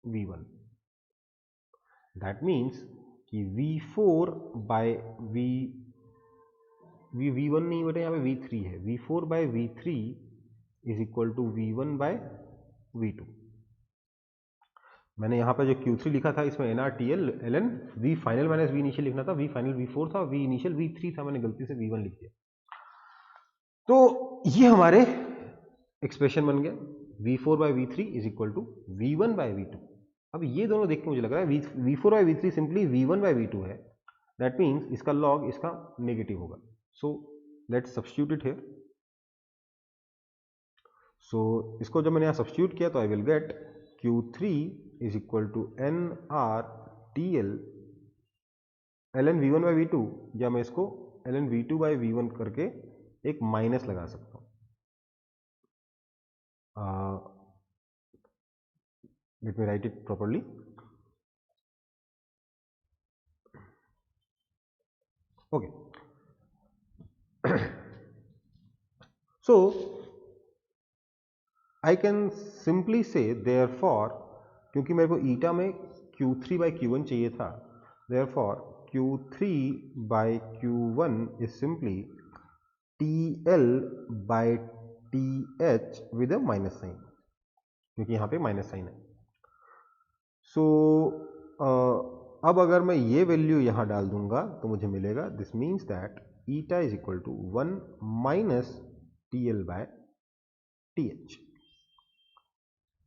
V1। That means कि V4 बाय V1 नहीं बेटा, यहाँ पे V3 है, V4 by V3 is equal to V1 by V2। मैंने यहाँ पे जो Q3 लिखा था इसमें NRTL ln V final minus V initial लिखना था, V फाइनल V4 था, V इनिशियल V3 था, मैंने गलती से V1 लिख दिया। तो ये हमारे एक्सप्रेशन बन गया V4 by V3 is equal to V1 by V2। अब ये दोनों देख के मुझे लग रहा है V4 by V3 simply V1 by V2 है, दैट मीन्स इसका लॉग इसका नेगेटिव होगा। So let's substitute it here. So इसको जब मैंने यहाँ सब्स्टिट्यूट किया तो I will get Q3 is equal to NRTL ln V1 by V2, या मैं इसको ln V2 बाय V1 करके एक माइनस लगा सकता हूँ। Let me right it properly. Okay, so I can simply say therefore, क्योंकि मेरे को ईटा में Q3 बाई Q1 चाहिए था, therefore Q3 by Q1 is simply TL by TH with a minus sign, क्योंकि यहाँ पे माइनस साइन है। सो अब अगर मैं ये वैल्यू यहाँ डाल दूंगा तो मुझे मिलेगा this means that eta is equal to 1 minus TL by TH।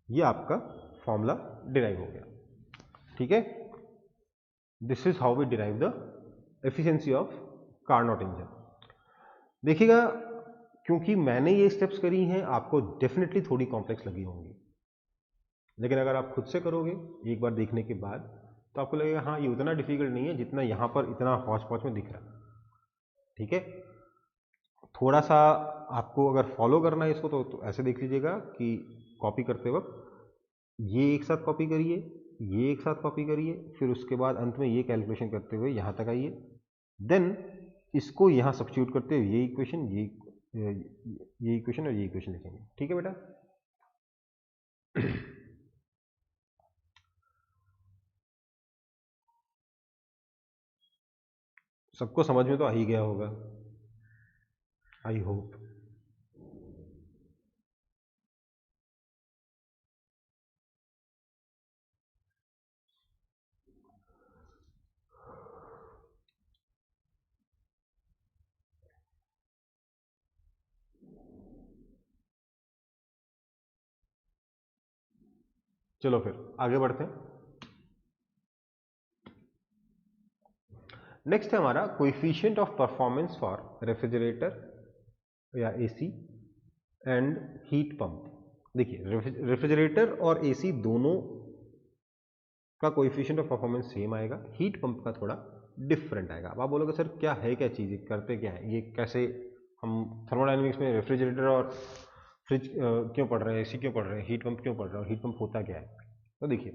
ये आपका फॉर्मूला डिराइव हो गया, ठीक है। This is how we derive the efficiency of Carnot engine. देखिएगा, क्योंकि मैंने ये स्टेप्स करी हैं, आपको डेफिनेटली थोड़ी कॉम्प्लेक्स लगी होंगी, लेकिन अगर आप खुद से करोगे एक बार देखने के बाद तो आपको लगेगा हाँ ये उतना डिफिकल्ट नहीं है जितना यहाँ पर इतना हौच पौच में दिख रहा है, ठीक है। थोड़ा सा आपको अगर फॉलो करना है इसको तो ऐसे देख लीजिएगा कि कॉपी करते वक्त ये एक साथ कॉपी करिए, ये एक साथ कॉपी करिए, फिर उसके बाद अंत में ये कैलकुलेशन करते हुए यहाँ तक आइए, देन इसको यहाँ सब्स्टिट्यूट करते हुए ये इक्वेशन और ये इक्वेशन लिखेंगे, ठीक है बेटा। सबको समझ में तो आ ही गया होगा, आई होप। चलो फिर आगे बढ़ते हैं। नेक्स्ट है हमारा coefficient of performance for refrigerator या एसी एंड हीट पंप। देखिए, रेफ्रिजरेटर और एसी दोनों का कोएफिशिएंट ऑफ परफॉर्मेंस सेम आएगा, हीट पंप का थोड़ा डिफरेंट आएगा। अब आप बोलोगे सर क्या है, क्या चीज़ करते क्या है, ये कैसे हम थर्मोडायनेमिक्स में रेफ्रिजरेटर और फ्रिज क्यों पढ़ रहे हैं, एसी क्यों पढ़ रहे हैं, हीट पंप क्यों पढ़ रहे हैं, और हीट पंप होता क्या है। तो देखिए,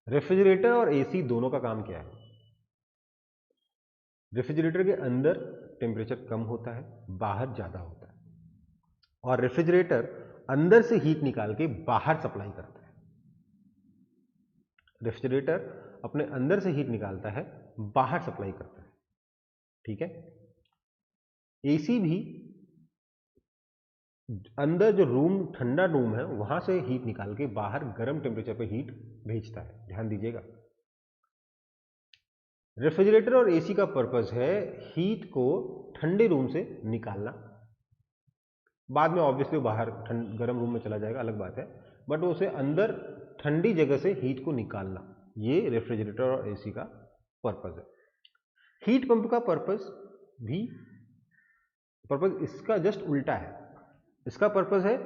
रेफ्रिजरेटर और एसी दोनों का काम क्या है। रेफ्रिजरेटर के अंदर टेम्परेचर कम होता है, बाहर ज़्यादा होता है, और रेफ्रिजरेटर अंदर से हीट निकाल के बाहर सप्लाई करता है। रेफ्रिजरेटर अपने अंदर से हीट निकालता है, बाहर सप्लाई करता है, ठीक है। एसी भी अंदर जो रूम ठंडा रूम है वहां से हीट निकाल के बाहर गर्म टेम्परेचर पे हीट भेजता है, ध्यान दीजिएगा। रेफ्रिजरेटर और एसी का पर्पस है हीट को ठंडे रूम से निकालना, बाद में ऑब्वियसली बाहर गर्म रूम में चला जाएगा, अलग बात है, बट उसे अंदर ठंडी जगह से हीट को निकालना, ये रेफ्रिजरेटर और एसी का पर्पस है। हीट पंप का पर्पस इसका जस्ट उल्टा है। इसका पर्पस है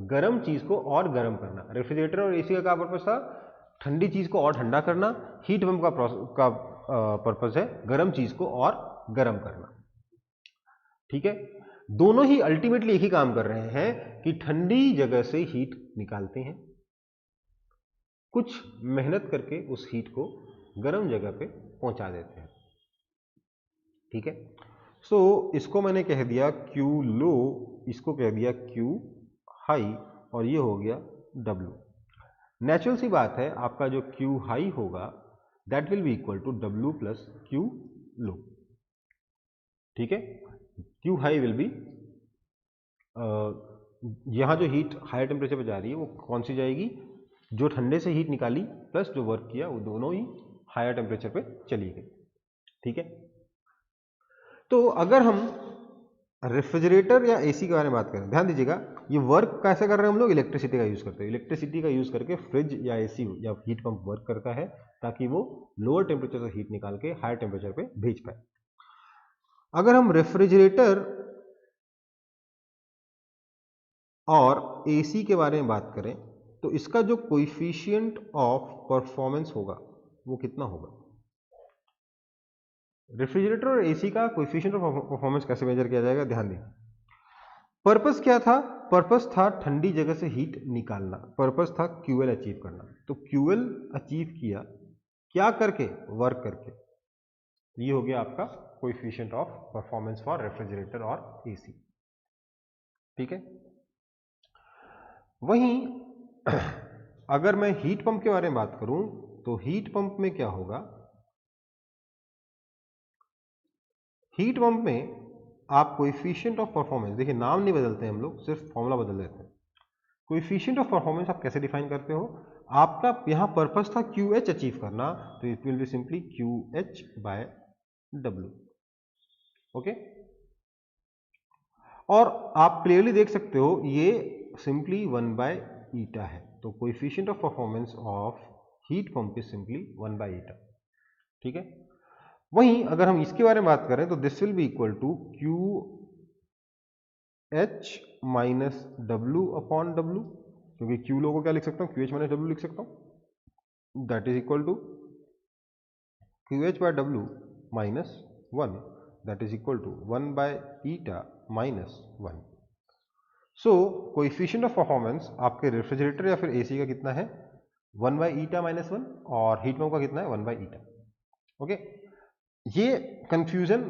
गर्म चीज को और गर्म करना। रेफ्रिजरेटर और एसी का क्या पर्पस था, ठंडी चीज को और ठंडा करना। हीट पंप का पर्पस है गर्म चीज को और गर्म करना, ठीक है। दोनों ही अल्टीमेटली एक ही काम कर रहे हैं कि ठंडी जगह से हीट निकालते हैं, कुछ मेहनत करके उस हीट को गर्म जगह पे पहुंचा देते हैं, ठीक है। सो इसको मैंने कह दिया Q लो, इसको कह दिया Q हाई, और ये हो गया W। नेचुरल सी बात है, आपका जो Q हाई होगा that will be equal to W plus Q low. ठीक है, Q हाई विल बी, यहाँ जो हीट हायर टेम्परेचर पे जा रही है वो कौन सी जाएगी, जो ठंडे से हीट निकाली प्लस जो वर्क किया वो दोनों ही हायर टेम्परेचर पे चली गई। ठीक है, तो अगर हम रेफ्रिजरेटर या एसी के बारे में बात करें, ध्यान दीजिएगा ये वर्क कैसे कर रहे हैं हम लोग, इलेक्ट्रिसिटी का यूज करते हैं। इलेक्ट्रिसिटी का यूज करके फ्रिज या एसी या हीट पंप वर्क करता है ताकि वो लोअर टेम्परेचर से हीट निकाल के हायर टेम्परेचर पे भेज पाए। अगर हम रेफ्रिजरेटर और एसी के बारे में बात करें तो इसका जो कोएफिशिएंट ऑफ परफॉर्मेंस होगा वो कितना होगा। रेफ्रिजरेटर और एसी का कोएफिशिएंट ऑफ परफॉर्मेंस कैसे मेजर किया जाएगा, ध्यान दें। पर्पस क्या था, पर्पस था ठंडी जगह से हीट निकालना, पर्पस था क्यूएल अचीव करना। तो क्यूएल अचीव किया क्या करके, वर्क करके। ये हो गया आपका coefficient of performance for refrigerator और एसी। ठीक है, वहीं अगर मैं हीट पंप के बारे में बात करूं तो हीट पंप में क्या होगा, हीट पंप में आप कोएफिशिएंट ऑफ परफॉर्मेंस, देखिए नाम नहीं बदलते हैं हम लोग, सिर्फ फॉर्मूला बदल देते हैं। कोएफिशिएंट ऑफ परफॉर्मेंस आप कैसे डिफाइन करते हो, आपका यहां पर्पस था QH अचीव करना, तो it will be simply QH by W। Okay, और आप क्लियरली देख सकते हो ये सिंपली 1 बाय ईटा है। तो coefficient of performance of heat pump is simply 1 by ईटा। ठीक है, वहीं अगर हम इसके बारे में बात करें तो this will be equal to QH minus W upon W, क्योंकि Q लो को क्या लिख सकता हूं, QH माइनस W लिख सकता हूं, that is equal to QH by W minus 1, that is equal to 1 by eta minus 1। So coefficient of performance आपके रेफ्रिजरेटर या फिर एसी का कितना है, 1 बाई ईटा माइनस 1, और हीट पंप का कितना है, 1 बाई ईटा। ओके, ये कंफ्यूजन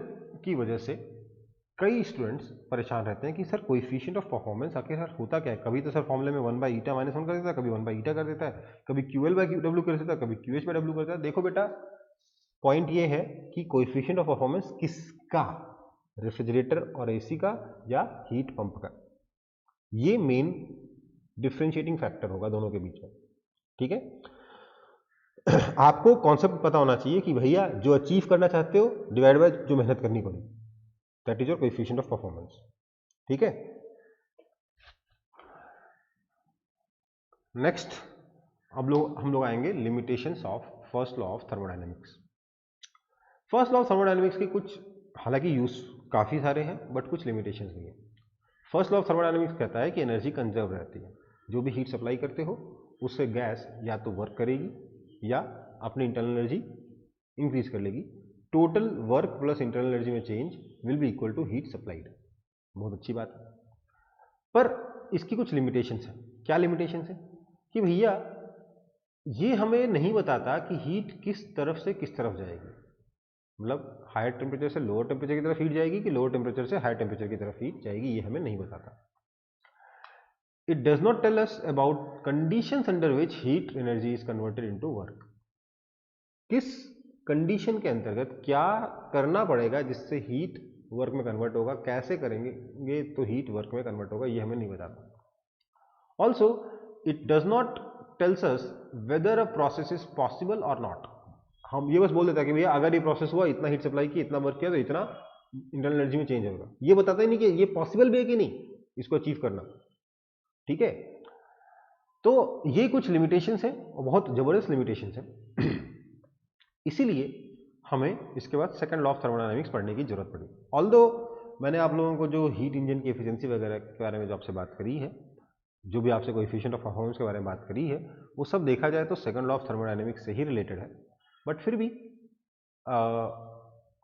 की वजह से कई स्टूडेंट्स परेशान रहते हैं कि सर कोएफिशिएंट ऑफ परफॉर्मेंस आखिर सर होता क्या है। कभी तो सर फॉर्मूले में 1 बाई ईटा माइनस 1 कर देता है, कभी 1 बाई ईटा कर देता है, कभी QL बाई W कर देता है, कभी QH बाई W करता है। देखो बेटा, पॉइंट ये है कि कोएफिशिएंट ऑफ परफॉर्मेंस किसका, रेफ्रिजरेटर और एसी का या हीट पंप का, ये मेन डिफरेंशिएटिंग फैक्टर होगा दोनों के बीच में। ठीक है, आपको कॉन्सेप्ट पता होना चाहिए कि भैया जो अचीव करना चाहते हो डिवाइड बाय जो मेहनत करनी पड़ेगी, that is your coefficient of performance. ठीक है, नेक्स्ट अब हम लोग आएंगे limitations of first law of thermodynamics. First law of thermodynamics के कुछ हालांकि यूज काफी सारे हैं बट कुछ लिमिटेशंस भी हैं। फर्स्ट लॉ ऑफ थर्मोडायनेमिक्स कहता है कि एनर्जी कंजर्व रहती है, जो भी हीट सप्लाई करते हो उससे गैस या तो वर्क करेगी या अपनी इंटरनल एनर्जी इंक्रीज कर लेगी। Total work plus internal energy में change will be equal to heat supplied. बहुत अच्छी बात है, पर इसकी कुछ लिमिटेशंस हैं। क्या लिमिटेशंस हैं कि भैया ये हमें नहीं बताता कि हीट किस तरफ से किस तरफ जाएगी, मतलब हायर टेम्परेचर से लोअर टेम्परेचर की तरफ हीट जाएगी कि लोअर टेम्परेचर से हायर टेम्परेचर की तरफ हीट जाएगी, ये हमें नहीं बताता। It does not tell us about conditions under which heat energy is converted into work. किस कंडीशन के अंतर्गत क्या करना पड़ेगा जिससे हीट वर्क में कन्वर्ट होगा, कैसे करेंगे तो हीट वर्क में कन्वर्ट होगा, ये हमें नहीं बताता। Also it does not tells us whether a process is possible और नॉट। हम ये बस बोल देता है कि भैया अगर ये प्रोसेस हुआ, इतना हीट सप्लाई की, इतना वर्क किया तो इतना इंटरनल एनर्जी में चेंज होगा। ये बताता ही नहीं कि ये पॉसिबल भी है कि नहीं इसको अचीव करना। ठीक है, तो ये कुछ लिमिटेशंस हैं और बहुत जबरदस्त लिमिटेशंस हैं। इसीलिए हमें इसके बाद सेकंड लॉ ऑफ थर्मोडायनामिक्स पढ़ने की जरूरत पड़ी। ऑल्दो मैंने आप लोगों को जो हीट इंजन की एफिशिएंसी वगैरह के बारे में जो आपसे बात करी है, जो भी आपसे कोएफिशिएंट ऑफ परफॉर्मेंस के बारे में बात करी है, वो सब देखा जाए तो सेकंड लॉ ऑफ थर्मोडायनामिक्स से ही रिलेटेड है। बट फिर भी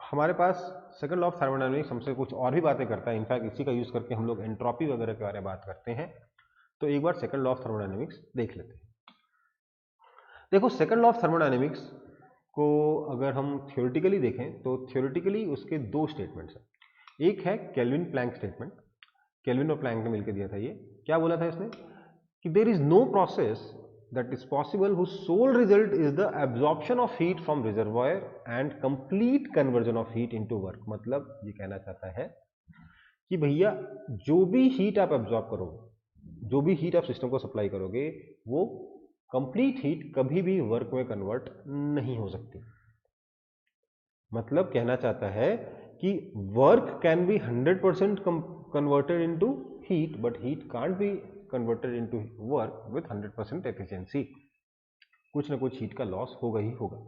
हमारे पास सेकंड लॉ ऑफ थर्मोडायनामिक्स हमसे कुछ और भी बातें करता है। इनफैक्ट इसी का यूज करके हम लोग एंट्रोपी वगैरह के बारे में बात करते हैं। तो एक बार सेकंड लॉ ऑफ थर्मोडायनामिक्स देख लेते हैं। देखो, सेकंड लॉ ऑफ थर्मोडायनामिक्स को अगर हम थ्योरेटिकली देखें तो थ्योरेटिकली उसके दो स्टेटमेंट्स हैं। एक है केल्विन प्लैंक स्टेटमेंट। केल्विन और प्लैंक ने मिलकर दिया था। ये क्या बोला था इसने कि there is no process that is possible whose sole result is the absorption of heat from reservoir and complete conversion of heat into work. मतलब ये कहना चाहता है कि भैया जो भी हीट आप एब्जॉर्ब करोगे, जो भी हीट आप सिस्टम को सप्लाई करोगे, वो कंप्लीट हीट कभी भी वर्क में कन्वर्ट नहीं हो सकती। मतलब कहना चाहता है कि work can be 100% converted into heat, but heat can't be converted into work with 100% efficiency. कुछ ना कुछ हीट का लॉस होगा ही होगा।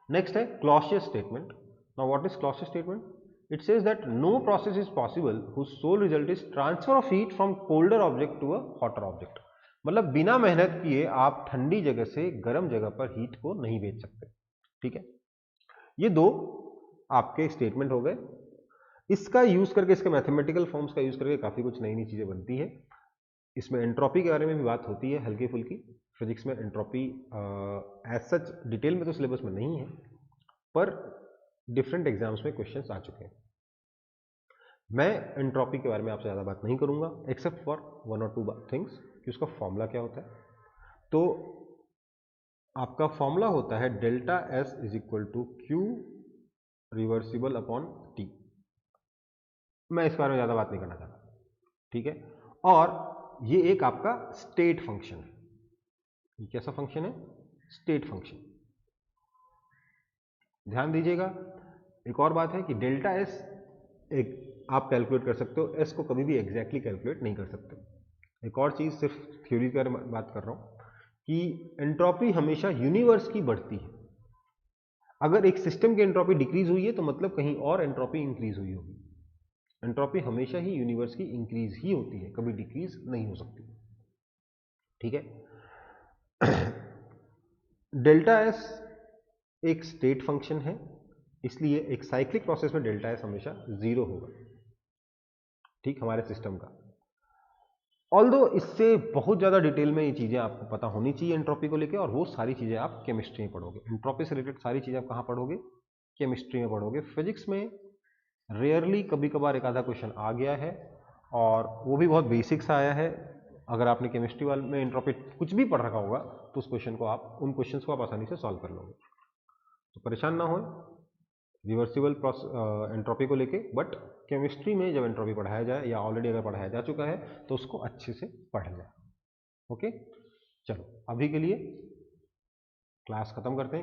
नेक्स्ट है Clausius statement. Now what is Clausius statement? It says that no process is possible whose sole result is transfer of heat from colder object to a hotter object. मतलब बिना मेहनत किए आप ठंडी जगह से गर्म जगह पर हीट को नहीं भेज सकते। ठीक है, ये दो आपके स्टेटमेंट हो गए। इसका यूज करके, इसके मैथमेटिकल फॉर्म्स का यूज करके काफी कुछ नई नई चीजें बनती है। इसमें एंट्रोपी के बारे में भी बात होती है हल्की फुल्की। फिजिक्स में एंट्रोपी एज सच डिटेल में तो सिलेबस में नहीं है, पर डिफरेंट एग्जाम्स में क्वेश्चंस आ चुके हैं। मैं एंट्रोपी के बारे में आपसे ज़्यादा बात नहीं करूंगा एक्सेप्ट फॉर 1 और 2 थिंग्स कि उसका फॉर्मूला क्या होता है। तो आपका फॉर्मूला होता है delta S is equal to Q reversible upon T. मैं इस बारे में ज़्यादा बात नहीं करना चाहता। ठीक है, और ये एक आपका स्टेट फंक्शन है। ये कैसा फंक्शन है? State function. ध्यान दीजिएगा, एक और बात है कि डेल्टा एस एक आप कैलकुलेट कर सकते हो, एस को कभी भी एग्जैक्टली कैलकुलेट नहीं कर सकते। एक और चीज, सिर्फ थ्योरी की बात कर रहा हूं कि एंट्रोपी हमेशा यूनिवर्स की बढ़ती है। अगर एक सिस्टम की एंट्रोपी डिक्रीज हुई है तो मतलब कहीं और एंट्रोपी इंक्रीज हुई होगी। एंट्रोपी हमेशा ही यूनिवर्स की इंक्रीज ही होती है, कभी डिक्रीज नहीं हो सकती। ठीक है। डेल्टा एस एक स्टेट फंक्शन है, इसलिए एक साइक्लिक प्रोसेस में डेल्टा एस हमेशा 0 होगा। ठीक, हमारे सिस्टम का। ऑल्दो इससे बहुत ज़्यादा डिटेल में ये चीज़ें आपको पता होनी चाहिए एंट्रोपी को लेके, और वो सारी चीज़ें आप केमिस्ट्री में पढ़ोगे। एंट्रोपी से रिलेटेड सारी चीज़ें आप कहाँ पढ़ोगे? केमिस्ट्री में पढ़ोगे। फिजिक्स में रेयरली कभी कभार एक आधा क्वेश्चन आ गया है, और वो भी बहुत बेसिक सा आया है। अगर आपने केमिस्ट्री वाले में एंट्रोपी कुछ भी पढ़ रखा होगा तो उस क्वेश्चन को आप, उन क्वेश्चंस को आप आसानी से सॉल्व कर लोगे। तो परेशान ना हो रिवर्सिबल एंट्रोपी को लेके। बट केमिस्ट्री में जब एंट्रोपी पढ़ाया जाए, या ऑलरेडी अगर पढ़ाया जा चुका है, तो उसको अच्छे से पढ़ लें। ओके, चलो अभी के लिए क्लास खत्म करते हैं।